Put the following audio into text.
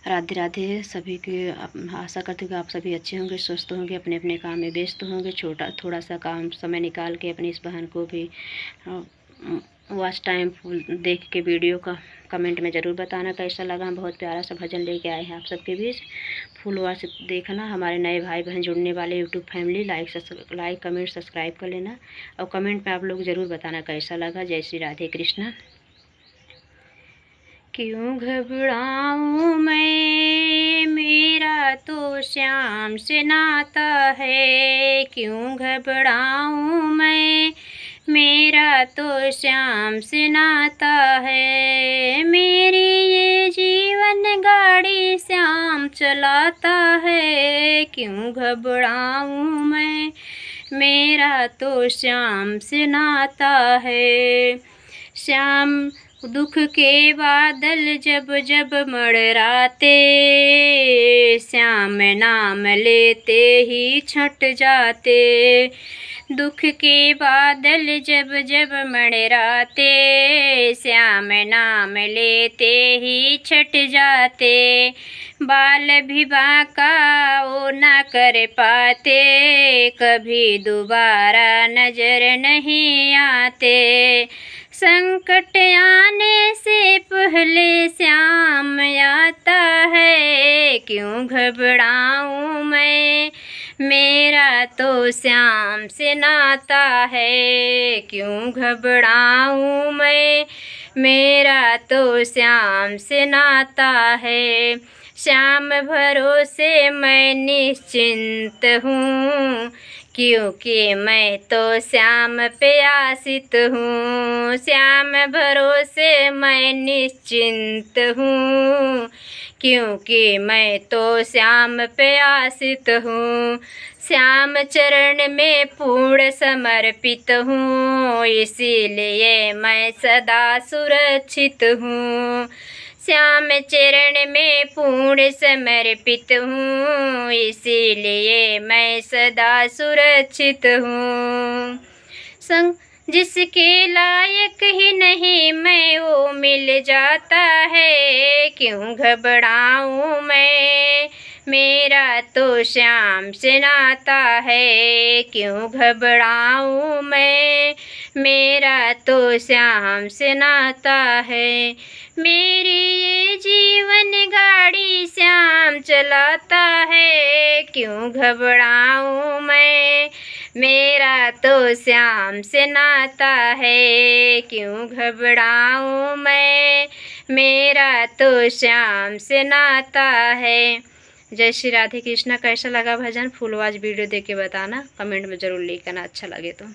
राधे राधे सभी के। आशा करती हूँ कि आप सभी अच्छे होंगे, स्वस्थ होंगे, अपने अपने काम में व्यस्त होंगे। थोड़ा सा काम समय निकाल के अपनी इस बहन को भी वॉच टाइम देख के वीडियो का कमेंट में ज़रूर बताना कैसा लगा। हम बहुत प्यारा सा भजन लेके आए हैं आप सबके बीच। फुल वॉच देखना। हमारे नए भाई बहन जुड़ने वाले YouTube family like comment subscribe कर लेना और कमेंट में आप लोग ज़रूर बताना कैसा लगा। जय श्री राधे कृष्णा। क्यों घबराऊं मैं, मेरा तो श्याम से नाता है। क्यों घबराऊं मैं, मेरा तो श्याम से नाता है। मेरी ये जीवन गाड़ी श्याम चलाता है। क्यों घबराऊं मैं, मेरा तो श्याम से नाता है। श्याम दुख के बादल जब जब मड़राते, श्याम नाम लेते ही छट जाते। दुख के बादल जब जब मड़राते, श्याम नाम लेते ही छट जाते। बाल भी बांका वो ना कर पाते, कभी दोबारा नजर नहीं आते। संकट आने से पहले श्याम आता है। क्यों घबराऊं मैं, मेरा तो श्याम से नाता है। क्यों घबराऊं मैं, मेरा तो श्याम से नाता है। श्याम भरोसे मैं निश्चिंत हूँ, क्योंकि मैं तो श्याम पे आशित हूँ। श्याम भरोसे मैं निश्चिंत हूँ, क्योंकि मैं तो श्याम पे आशित हूँ। श्याम चरण में पूर्ण समर्पित हूँ, इसीलिए मैं सदा सुरक्षित हूँ। श्याम चरण में पूर्ण समर्पित हूँ, इसीलिए मैं सदा सुरक्षित हूँ। संग जिसके लायक ही नहीं मैं वो मिल जाता है। क्यों घबराऊं मैं, मेरा तो श्याम से नाता है। क्यों घबराऊं मैं, मेरा तो श्याम से नाता है। मेरी ये जीवन गाड़ी श्याम चलाता है। क्यों घबराऊं मैं, मेरा तो श्याम से नाता है। क्यों घबराऊं मैं, मेरा तो श्याम से नाता है। जय श्री राधे कृष्णा। कैसा लगा भजन? फुल वॉच वीडियो देख के बताना, कमेंट में ज़रूर लिखना अच्छा लगे तो।